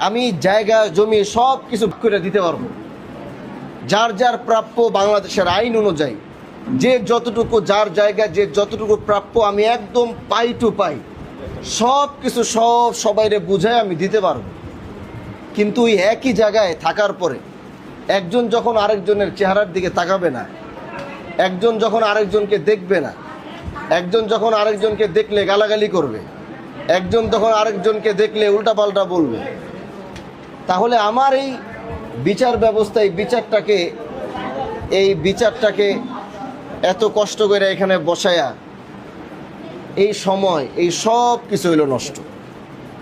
আমি জায়গা জমি সব কিছু করে দিতে পারবো। যার যার প্রাপ্য বাংলাদেশের আইন অনুযায়ী যে যতটুকু যার জায়গা যে যতটুকু প্রাপ্য আমি একদম পাই টু পাই সব কিছু সবাইরে বুঝায় আমি দিতে পারবো। কিন্তু ওই একই জায়গায় থাকার পরে একজন যখন আরেকজনের চেহারার দিকে তাকাবে না, একজন যখন আরেকজনকে দেখবে না, একজন যখন আরেকজনকে দেখলে গালাগালি করবে, একজন তখন আরেকজনকে দেখলে উল্টাপাল্টা বলবে, তাহলে আমার এই বিচার ব্যবস্থা এই বিচারটাকে এত কষ্ট করে এখানে বসায়া এই সময় এই সব কিছু হইল নষ্ট,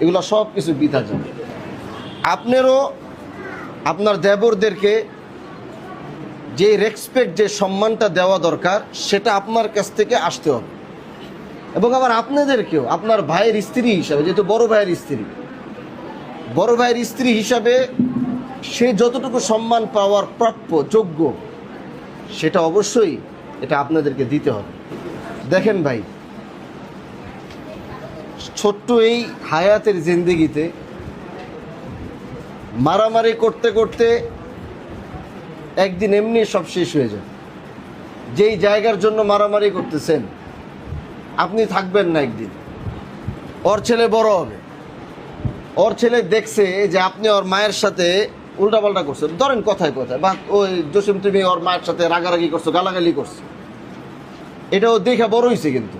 এগুলো সব কিছু বৃথা যাবে। আপনারও আপনার দেবরদেরকে যে রেসপেক্ট যে সম্মানটা দেওয়া দরকার সেটা আপনার কাছ থেকে আসতে হবে। এবং আবার আপনাদেরকেও আপনার ভাইয়ের স্ত্রী হিসাবে, যেহেতু বড় ভাইয়ের স্ত্রী হিসাবে সে যতটুকু সম্মান পাওয়ার প্রাপ্য যোগ্য সেটা অবশ্যই এটা আপনাদেরকে দিতে হবে। দেখেন ভাই, ছোট্ট এই হায়াতের জিন্দেগিতে মারামারি করতে করতে একদিন এমনি সব শেষ হয়ে যায়। যেই জায়গার জন্য মারামারি করতেছেন আপনি থাকবেন না, একদিন ওর ছেলে বড় হবে, ওর ছেলে দেখছে যে আপনি ওর মায়ের সাথে উল্টাপাল্টা করছেন, ধরেন কথায় বা ওই জসিম তুমি ওর মায়ের সাথে রাগারাগি করছো, গালাগালি করছো, এটাও দেখা বড় হয়েছে। কিন্তু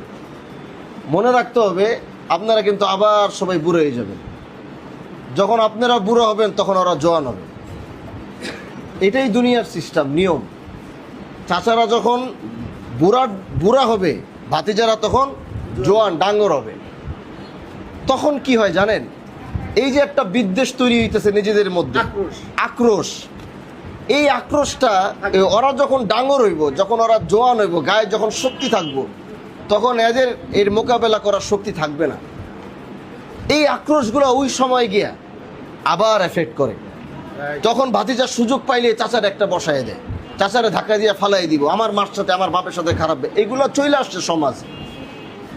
মনে রাখতে হবে আপনারা কিন্তু আবার সবাই বুড়ো হয়ে যাবেন। যখন আপনারা বুড়ো হবেন তখন ওরা জোয়ান হবে। এটাই দুনিয়ার সিস্টেম, নিয়ম। চাচারা যখন বুড়া হবে, ভাতিজারা তখন জোয়ান ডাঙ্গর হবে। তখন কি হয় জানেন, এই যে একটা বিদ্বেষ তৈরি হইতেছে নিজেদের মধ্যে, আক্রোশ, এই আক্রোশটা ওরা যখন ডাঙ্গর হইব, যখন ওরা জোয়ান হইব, গায়ে যখন শক্তি থাকবো, তখন এর মোকাবেলা করার শক্তি থাকবে না। এই আক্রোশগুলো ওই সময় গিয়া আবার এফেক্ট করে। তখন ভাতিজার সুযোগ পাইলে চাচার একটা বসায় দেয়, চাচারে ধাক্কা দিয়ে ফালাই দিব, আমার মার সাথে আমার বাপের সাথে খারাপ, এগুলো চলে আসছে সমাজ।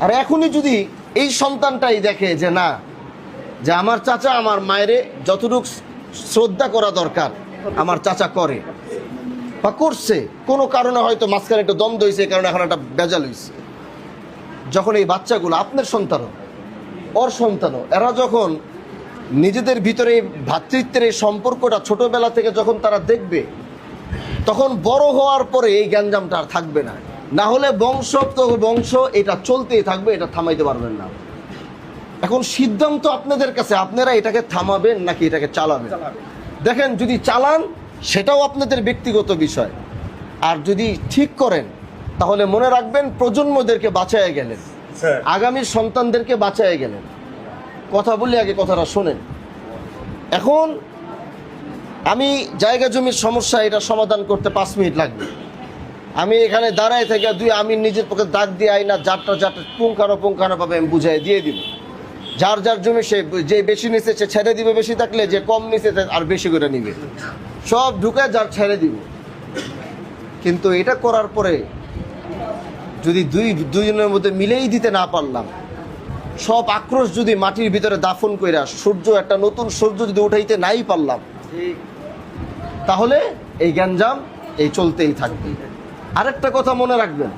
আর এখনই যদি এই সন্তানটাই দেখে যে না, যে আমার চাচা আমার মায়েরে যতটুকু শ্রদ্ধা করা দরকার আমার চাচা করে বা করছে, কোনো কারণে হয়তো মাঝখানে একটু দ্বন্দ্ব হয়েছে, এই কারণে এখন একটা বেজাল হয়েছে, যখন এই বাচ্চাগুলো আপনার সন্তানও ওর সন্তানও এরা যখন নিজেদের ভিতরে ভ্রাতৃত্বের এই সম্পর্কটা ছোটবেলা থেকে যখন তারা দেখবে, তখন বড় হওয়ার পরে এই গ্যাঞ্জামটা আর থাকবে না। না হলে বংশ এটা চলতেই থাকবে, এটা থামাইতে পারবেন না। এখন সিদ্ধান্ত আপনাদের কাছে, আপনারা এটাকে থামাবেন নাকি এটাকে চালাবেন। দেখেন, যদি চালান সেটাও আপনাদের ব্যক্তিগত বিষয়, আর যদি ঠিক করেন তাহলে মনে রাখবেন প্রজন্মদেরকে বাঁচায় গেলেন, আগামীর সন্তানদেরকে বাঁচায় গেলেন। কথা বলি, আগে কথাটা শোনেন। এখন আমি জায়গা জমির সমস্যা এটা সমাধান করতে 5 মিনিট লাগবে। আমি এখানে দাঁড়ায় থেকে আমি নিজের পক্ষে দাগ দিয়ে আই না, যারটা পুঙ্খানুপুঙ্খানুভাবে আমি বুঝাই দিয়ে দিব। যার যার জমি সে যে বেশি নিচে সে ছেড়ে দিবে, বেশি থাকলে যে কম নিচে আর বেশি করে নিবে, সব ঢুকে যার ছেড়ে দিব। কিন্তু এটা করার পরে যদি দুইজনের মধ্যে মিলেই দিতে না পারলাম, সব আক্রোশ যদি মাটির ভিতরে দাফন কইরা একটা নতুন সূর্য যদি উঠাইতে নাই পারলাম, তাহলে এই গ্যাঞ্জাম এই চলতেই থাকবে। আরেকটা কথা মনে রাখবেন,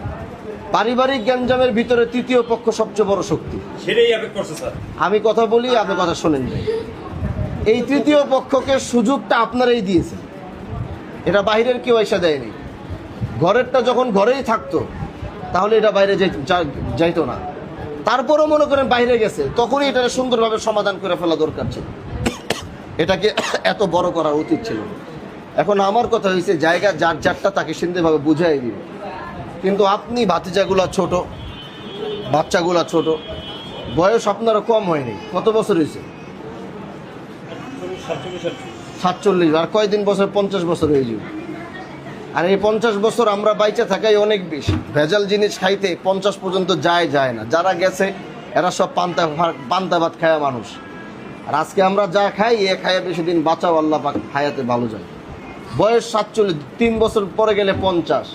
পারিবারিক গ্যাঞ্জামের ভিতরে তৃতীয় পক্ষ সবচেয়ে বড় শক্তি। আমি কথা বলি, আপনি কথা শোনেন। এই তৃতীয় পক্ষকে সুযোগটা আপনারাই দিয়েছেন, এটা বাইরের কেউ এসে দেয়নি। ঘরেরটা যখন ঘরেই থাকতো তাহলে এটা বাইরে যাইতো না। তারপরও মনে করেন বাইরে গেছে, তখনই এটা সুন্দরভাবে সমাধান করে ফেলা দরকার ছিল, এটাকে এত বড় করার উচিত ছিল। এখন আমার কথা হয়েছে জায়গা যার যারটা তাকে সুন্দরভাবে বুঝাই দিবে। কিন্তু আপনি বাচ্চাগুলা ছোট, বয়স আপনারও কম হয়নি। কত বছর হয়েছে? 47। আর কয়দিন বছর? 50 বছর হয়ে যাবে। আর এই 50 বছর আমরা বাইচে থাকাই অনেক বেশি। ভেজাল জিনিস খাইতে 50 পর্যন্ত যায় না। যারা গেছে এরা সব পান্তা ভাত খায়া মানুষ। আর আজকে আমরা যা খাই, খাইয়া বেশি দিন বাঁচাও, আল্লাহ পাক হায়াতে ভালো যায়। বয়স 47, 3 বছর পরে গেলে 50,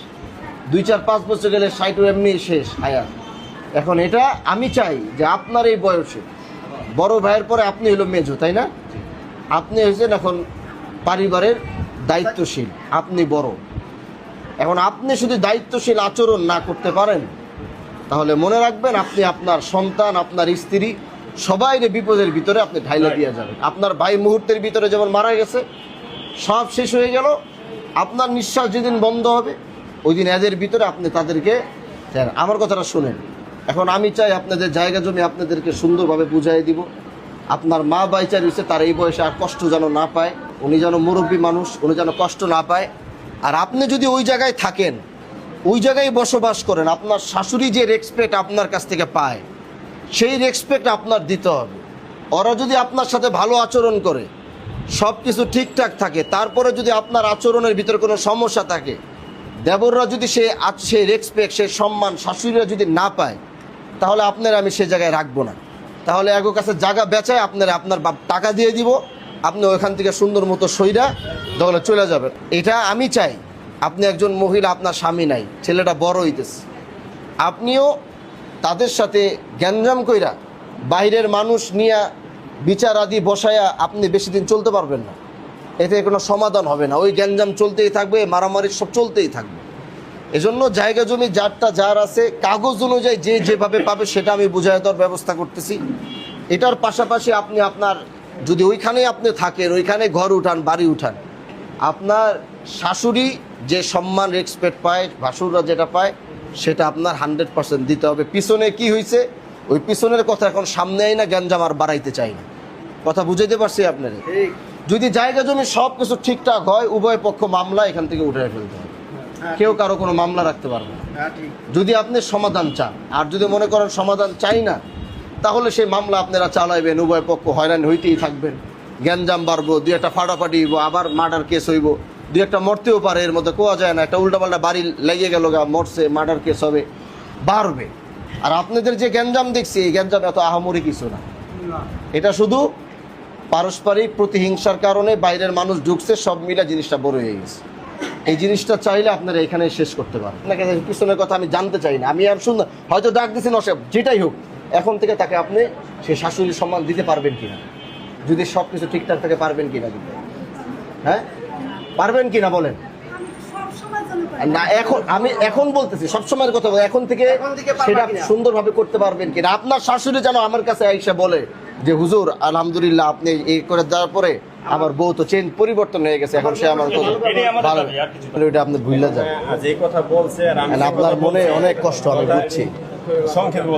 2-4-5 বছর গেলে 60 এমনি শেষ হায়াত। এখন এটা আমি চাই যে আপনার এই বয়সে বড় ভাইয়ের পরে আপনি হলো মেজো, তাই না? আপনি হয়েছেন এখন পরিবারের দায়িত্বশীল, আপনি বড়। এখন আপনি শুধু দায়িত্বশীল আচরণ না করতে পারেন, তাহলে মনে রাখবেন আপনি আপনার সন্তান, আপনার স্ত্রী সবাইরে বিপদের ভিতরে আপনি ঢাইলা দিয়ে যাবেন। আপনার ভাই মুহূর্তের ভিতরে যেমন মারা গেছে, সব শেষ হয়ে গেল, আপনার নিঃশ্বাস যেদিন বন্ধ হবে ওই দিন এদের ভিতরে আপনি তাদেরকে দেন। আমার কথাটা শুনেন। এখন আমি চাই আপনাদের জায়গা জমি আপনাদেরকে সুন্দরভাবে বুঝাই দিব। আপনার মা বাইচা রয়েছে, তার এই বয়সে আর কষ্ট যেন না পায়, উনি যেন মুরব্বী মানুষ, উনি যেন কষ্ট না পায়। আর আপনি যদি ওই জায়গায় থাকেন, ওই জায়গায় বসবাস করেন, আপনার শাশুড়ি যে রেসপেক্ট আপনার কাছ থেকে পায় সেই রেসপেক্ট আপনার দিতে হবে। ওরা যদি আপনার সাথে ভালো আচরণ করে, সব কিছু ঠিকঠাক থাকে, তারপরে যদি আপনার আচরণের ভিতরে কোনো সমস্যা থাকে, দেবররা যদি সেই রেসপেক্ট, সেই সম্মান শাশুড়িরা যদি না পায়, তাহলে আপনারা আমি সে জায়গায় রাখবো না। তাহলে এগো কাছে জায়গা বেচায় আপনারা আপনার টাকা দিয়ে দিব, আপনি ওইখান থেকে সুন্দর মতো সইরা তাহলে চলে যাবেন। এটা আমি চাই। আপনি একজন মহিলা, আপনার স্বামী নাই, ছেলেটা বড় হইতেছে, আপনিও তাদের সাথে গ্যাঞ্জাম কইরা বাইরের মানুষ নিয়ে বিচার আদি বসায়া আপনি বেশি দিন চলতে পারবেন না। এতে কোনো সমাধান হবে না, ওই গ্যাঞ্জাম চলতেই থাকবে, মারামারি সব চলতেই থাকবে। এজন্য জায়গা জমি যারটা যার আছে, কাগজ অনুযায়ী যে যেভাবে পাবে সেটা আমি বুঝাই দেওয়ার ব্যবস্থা করতেছি। এটার পাশাপাশি আপনি আপনার যদি ওইখানে আপনি থাকেন, ওইখানে ঘর উঠান, বাড়ি উঠান, আপনার শাশুড়ি যে সম্মান রেসপেক্ট পায়, ভাসুররা যেটা পায়, সেটা আপনার 100% দিতে হবে। পিছনে কি হয়েছে ওই পিছনের কথা এখন সামনে আই না, গ্যাঞ্জাম আর বাড়াইতে চাই না। কথা বুঝাইতে পারছি আপনারা? যদি জায়গা জমি সব কিছু ঠিকঠাক হয়, উভয় পক্ষ মামলা এখান থেকে উঠে ফেলতে হবে, কেউ কারো কোনো মামলা রাখতে পারবে না। যদি আপনি সমাধান চান, আর যদি মনে করেন সমাধান চাই না, তাহলে সেই মামলা আপনারা চালাইবেন, উভয় পক্ষ হয়রান হইতেই থাকবেন, গ্যাঞ্জাম বাড়বো, দুই একটা ফাটাফাটি হইব, আবার মার্ডার কেস হইব, দুই একটা মরতেও পারে, এর মধ্যে কোয়া যায় না। একটা উল্টাপাল্টা বাড়ি লেগে গেল, মরছে, মার্ডার কেস হবে, বাড়বে। আর আপনাদের যে গ্যাঞ্জাম দেখছি, এই গ্যাঞ্জাম এত আহামরি কিছু না, এটা শুধু পারস্পরিক প্রতিহিংসার কারণে বাইরের মানুষ ঢুকছে, সব মিলে জিনিসটা বড় হয়ে গেছে। এই জিনিসটা চাইলে আপনারা এখানে শেষ করতে পারেন। আপনাকে পিছনের কথা আমি জানতে চাই না, আমি আর শুনলাম হয়তো ডাক দিচ্ছেন অসব, যেটাই হোক, এখন থেকে তাকে আপনি সে শাশুড়ির সম্মান দিতে পারবেন কিনা, যদি সব কিছু ঠিকঠাক থাকে পারবেন কিনা দিতে, হ্যাঁ পারবেন কিনা বলেন না? আমি এখন বলতেছি, সবসময়ের কথা বলবো, এখন থেকে সেটা সুন্দরভাবে করতে পারবেন কিনা। আপনার শাশুড়ি যেন আমার কাছে এসে বলে যে হুজুর আলহামদুলিল্লাহ আপনি এই করে দেওয়ার পরে আমার বউ তো চেঞ্জ পরিবর্তন হয়ে গেছে, এখন সে আমার কথা ভালো, ওইটা আপনি ভুলে যান। যে কথা বলছে, আপনার মনে অনেক কষ্ট আমি বুঝছি। সংক্ষেপে